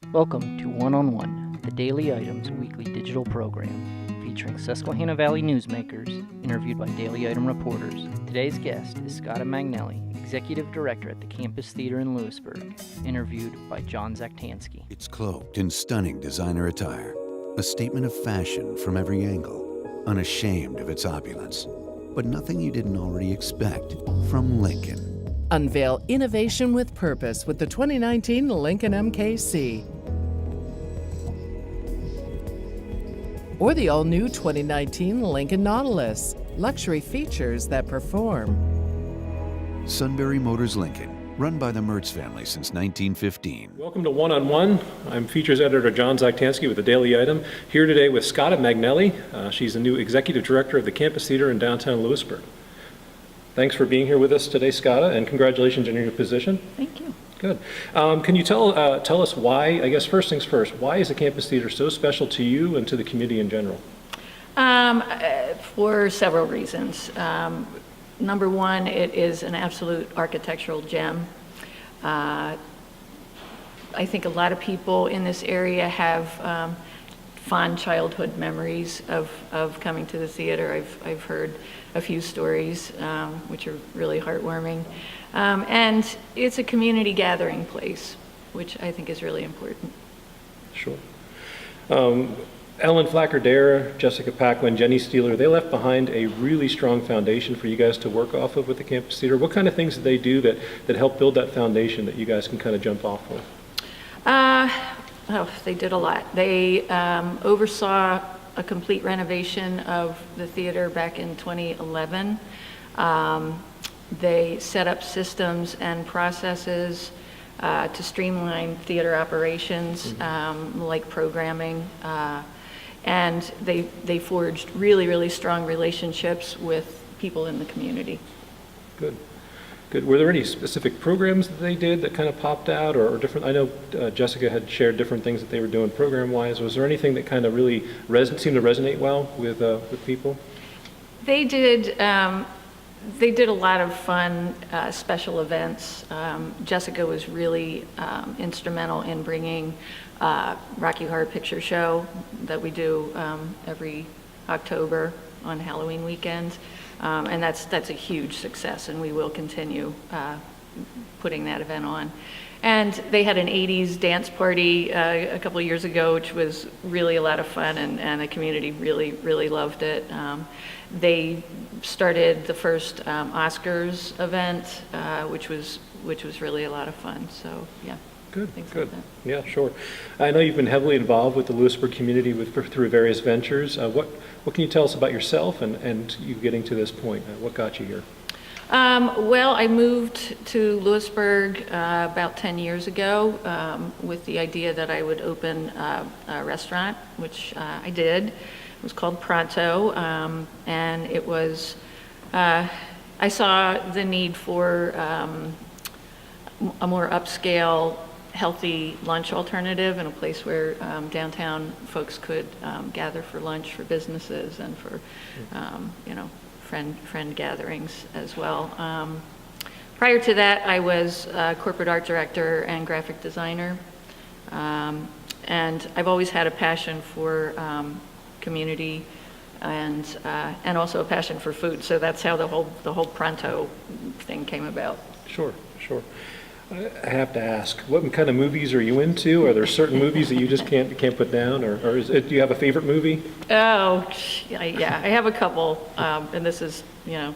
Welcome to One-on-One, the Daily Items weekly digital program, featuring Susquehanna Valley newsmakers interviewed by Daily Item reporters. Today's guest is Scotta Magnelli, Executive Director at the Campus Theater in Lewisburg, interviewed by John Zaktansky. It's cloaked in stunning designer attire, a statement of fashion from every angle, unashamed of its opulence, but nothing you didn't already expect from Lincoln. Unveil innovation with purpose with the 2019 Lincoln MKC. Or the all-new 2019 Lincoln Nautilus. Luxury features that perform. Sunbury Motors Lincoln, run by the Mertz family since 1915. Welcome to One-on-One. I'm Features Editor John Zaktansky with the Daily Item, here today with Scotta Magnelli. She's the new Executive Director of the Campus Theater in downtown Lewisburg. Thanks for being here with us today, Scotta, and congratulations on your new position. Thank you. Good. Can you tell us why, I guess first things first, why is the Campus Theater so special to you and to the community in general? For several reasons. Number one, it is an absolute architectural gem. I think a lot of people in this area have fond childhood memories of coming to the theater. I've heard a few stories which are really heartwarming. And it's a community gathering place, which I think is really important. Sure. Ellen Flacker-Dare, Jessica Paquin, Jenny Steeler, they left behind a really strong foundation for you guys to work off of with the Campus Theater. What kind of things did they do that help build that foundation that you guys can kind of jump off of? They did a lot. They oversaw a complete renovation of the theater back in 2011. They set up systems and processes to streamline theater operations, like programming, and they forged really strong relationships with people in the community. Good. Good. Were there any specific programs that they did that kind of popped out, or different? I know Jessica had shared different things that they were doing program-wise. Was there anything that kind of really seemed to resonate well with people? They did a lot of fun special events. Jessica was really instrumental in bringing Rocky Horror Picture Show that we do every October on Halloween weekend. And that's a huge success, and we will continue putting that event on. And they had an 80s dance party a couple of years ago, which was really a lot of fun, and the community really loved it. They started the first Oscars event, which was really a lot of fun. So yeah. Good. Like yeah, sure. I know you've been heavily involved with the Lewisburg community through various ventures. What can you tell us about yourself and you getting to this point? What got you here? Well, I moved to Lewisburg about 10 years ago with the idea that I would open a restaurant, which I did. It was called Pronto, and it was, I saw the need for a more upscale, healthy lunch alternative in a place where downtown folks could gather for lunch for businesses and for, friend gatherings as well. Prior to that, I was corporate art director and graphic designer, and I've always had a passion for community and also a passion for food. So that's how the whole Pronto thing came about. Sure. I have to ask, what kind of movies are you into? Are there certain movies that you just can't put down, or do you have a favorite movie? Oh, yeah, I have a couple, and this is, a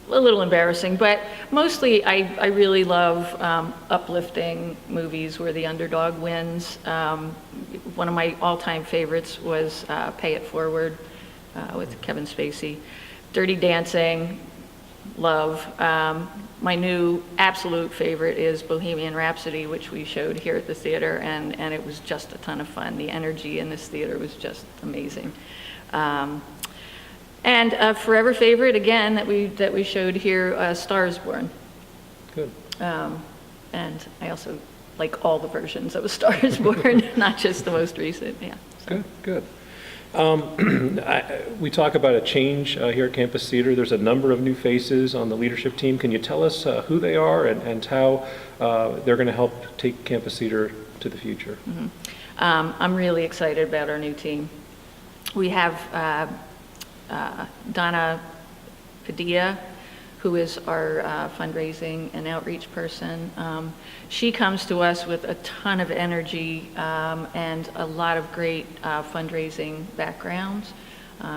little embarrassing, but mostly I really love uplifting movies where the underdog wins. One of my all-time favorites was Pay It Forward with Kevin Spacey. Dirty Dancing, love. My new absolute favorite is Bohemian Rhapsody, which we showed here at the theater, and it was just a ton of fun. The energy in this theater was just amazing. And a forever favorite, again, that we showed here, Star is Born. Good. And I also like all the versions of A Star is Born, not just the most recent, yeah. So. Good. We talk about a change here at Campus Theater. There's a number of new faces on the leadership team. Can you tell us who they are and how they're going to help take Campus Theater to the future. I'm really excited about our new team. We have Donna Padilla, who is our fundraising and outreach person. She comes to us with a ton of energy and a lot of great fundraising backgrounds.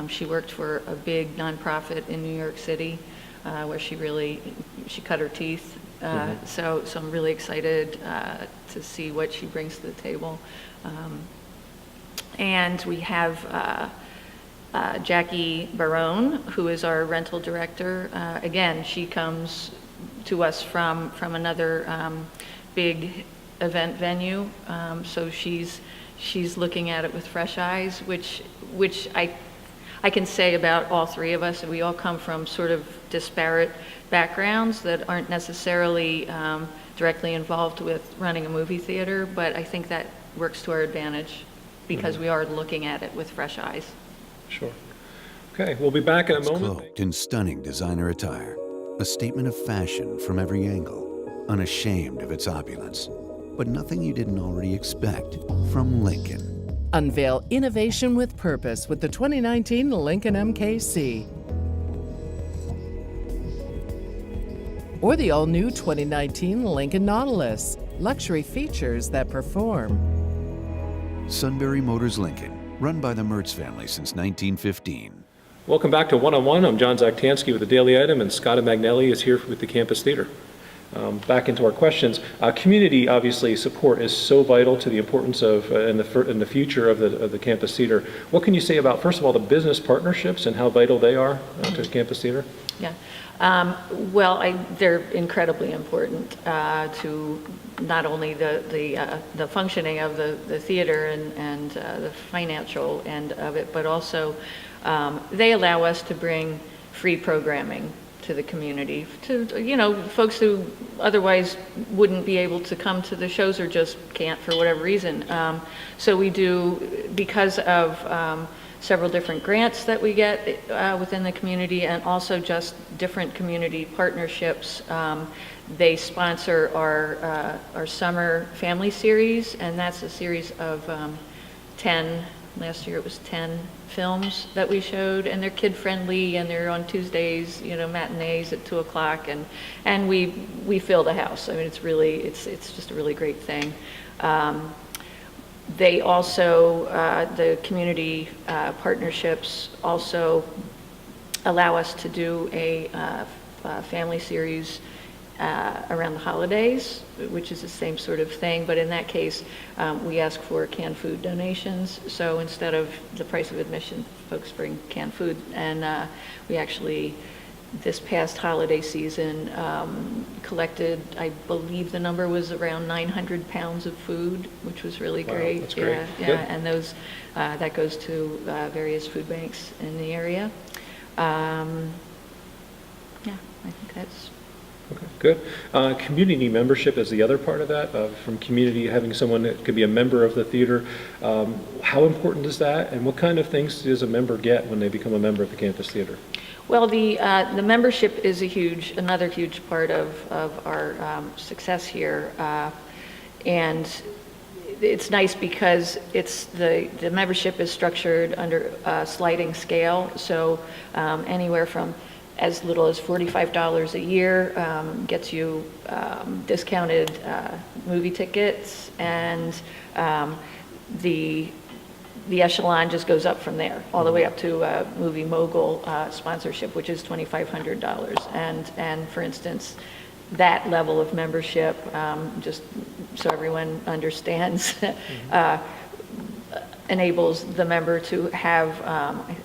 She worked for a big nonprofit in New York City where she cut her teeth. So I'm really excited to see what she brings to the table. And we have Jackie Barone, who is our rental director. Again, she comes to us from another big event venue. So she's looking at it with fresh eyes, which I can say about all three of us. We all come from sort of disparate backgrounds that aren't necessarily directly involved with running a movie theater, but I think that works to our advantage because we are looking at it with fresh eyes. Sure. Okay, we'll be back in a It's moment. cloaked in stunning designer attire, a statement of fashion from every angle, unashamed of its opulence, but nothing you didn't already expect from Lincoln. Unveil innovation with purpose with the 2019 Lincoln MKC. Or the all-new 2019 Lincoln Nautilus. Luxury features that perform. Sunbury Motors Lincoln, run by the Mertz family since 1915. Welcome back to One-on-One. I'm John Zaktansky with the Daily Item, and Scotta Magnelli is here with the Campus Theater. Back into our questions. Community, obviously, support is so vital to the importance of in the future of the Campus Theater. What can you say about, first of all, the business partnerships and how vital they are to the Campus Theater? Yeah. Well, they're incredibly important to not only the functioning of the theater and the financial end of it, but also they allow us to bring free programming to the community, to folks who otherwise wouldn't be able to come to the shows or just can't for whatever reason. So we do, because of several different grants that we get within the community, and also just different community partnerships. They sponsor our summer family series, and that's a series of 10. Last year it was 10 films that we showed, and they're kid-friendly, and they're on Tuesdays, matinees at 2 o'clock, and we fill the house. I mean, it's just a really great thing. They also, the community partnerships also allow us to do a family series around the holidays, which is the same sort of thing, but in that case, we ask for canned food donations. So instead of the price of admission, folks bring canned food, and we actually, this past holiday season, collected, I believe the number was around 900 pounds of food, which was really great. Wow, that's great. Yeah, and those, that goes to various food banks in the area. Yeah, I think that's... Okay, good. Community membership is the other part of that, from community, having someone that could be a member of the theater. How important is that, and what kind of things does a member get when they become a member of the Campus Theater? Well, the membership is another huge part of our success here, and it's nice because the membership is structured under a sliding scale, so anywhere from as little as $45 a year gets you discounted movie tickets, and the echelon just goes up from there, all the way up to movie mogul sponsorship, which is $2,500. And for instance, that level of membership, just so everyone understands, enables the member to have,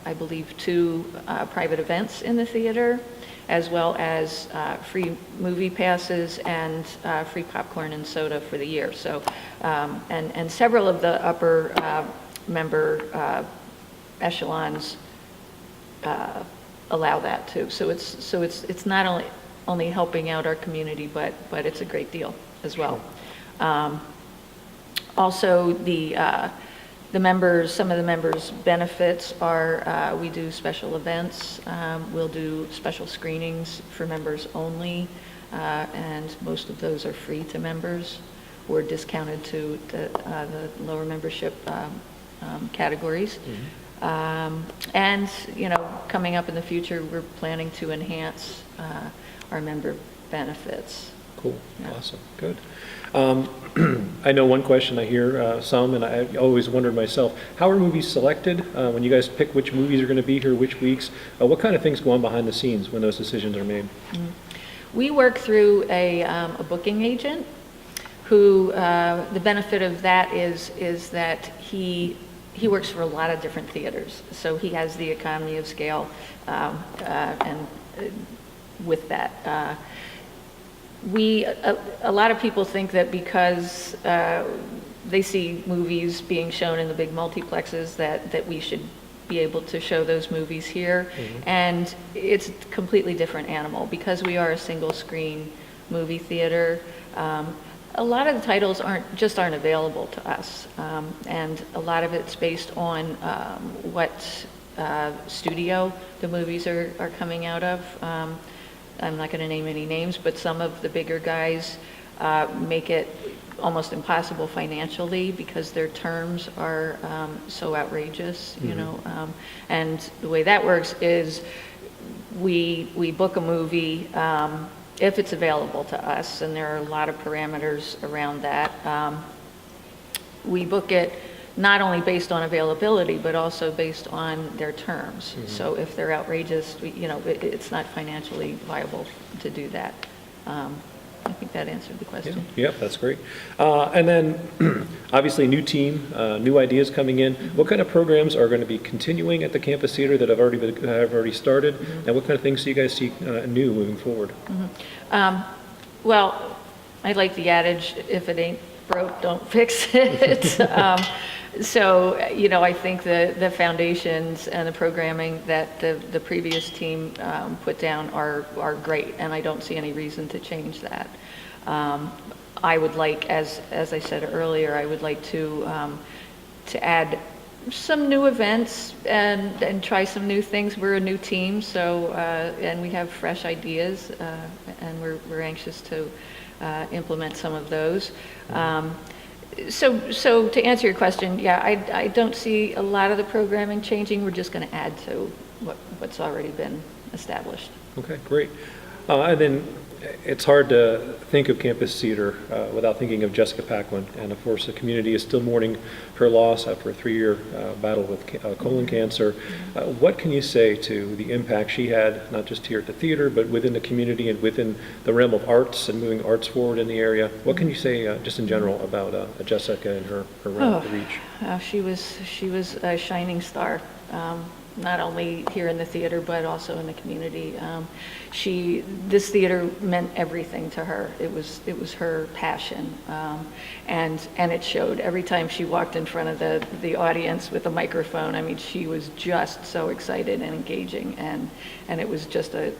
I believe, 2 private events in the theater, as well as free movie passes and free popcorn and soda for the year. So, and several of the upper member echelons allow that too. So it's not only helping out our community, but it's a great deal as well. Also, some of the members' benefits are we do special events, we'll do special screenings for members only, and most of those are free to members. or discounted to the lower membership categories. And, coming up in the future, we're planning to enhance our member benefits. Cool. Yeah. Awesome. Good. I know one question I hear some, and I always wondered myself, how are movies selected? When you guys pick which movies are going to be here, which weeks, what kind of things go on behind the scenes when those decisions are made? We work through a booking agent who, the benefit of that is that he works for a lot of different theaters. So he has the economy of scale, and with that, a lot of people think that because they see movies being shown in the big multiplexes that we should be able to show those movies here. And it's a completely different animal because we are a single screen movie theater. A lot of the titles aren't available to us, and a lot of it's based on what studio the movies are coming out of. I'm not going to name any names, but some of the bigger guys make it almost impossible financially because their terms are so outrageous, and the way that works is we book a movie if it's available to us, and there are a lot of parameters around that. We book it not only based on availability, but also based on their terms. So if they're outrageous, it's not financially viable to do that. I think that answered the question. Yep, that's great. And then, obviously, new team, new ideas coming in. What kind of programs are going to be continuing at the campus theater that have already started, and what kind of things do you guys see new moving forward? Well, I like the adage, if it ain't broke, don't fix it. So, I think the foundations and the programming that the previous team put down are great, and I don't see any reason to change that. I would like, as I said earlier, I would like to add some new events and try some new things. We're a new team, so and we have fresh ideas, and we're anxious to implement some of those. So to answer your question, yeah, I don't see a lot of the programming changing. We're just going to add to what's already been established. Okay, great. And then it's hard to think of campus theater without thinking of Jessica Paquin. And of course, the community is still mourning her loss after a 3-year battle with colon cancer. What can you say to the impact she had, not just here at the theater, but within the community and within the realm of arts and moving arts forward in the area? What can you say just in general about Jessica and her realm of reach? She was a shining star. Not only here in the theater, but also in the community. This theater meant everything to her. It was her passion, and it showed every time she walked in front of the audience with a microphone. I mean, she was just so excited and engaging, and it was just a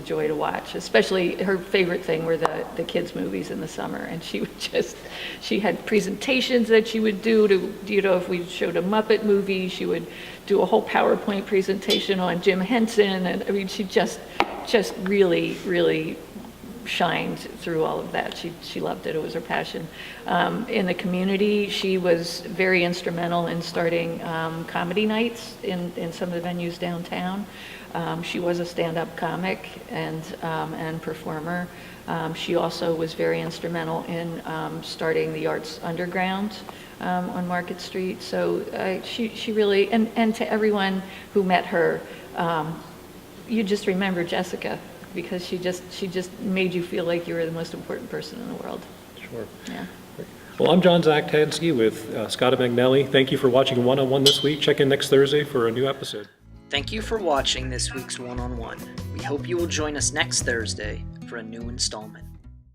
joy to watch. Especially her favorite thing were the kids' movies in the summer, and she had presentations that she would do to, if we showed a Muppet movie, she would do a whole PowerPoint presentation on Jim Henson, and I mean, she just really, really shined through all of that. She loved it. It was her passion. In the community, she was very instrumental in starting comedy nights in some of the venues downtown. She was a stand-up comic and performer. She also was very instrumental in starting the Arts Underground on Market Street. So she really, and to everyone who met her, you just remember Jessica, because she just made you feel like you were the most important person in the world. Sure. Yeah. Well, I'm John Zaktansky with Scotta Magnelli. Thank you for watching One-on-One this week. Check in next Thursday for a new episode. Thank you for watching this week's One-on-One. We hope you will join us next Thursday for a new installment.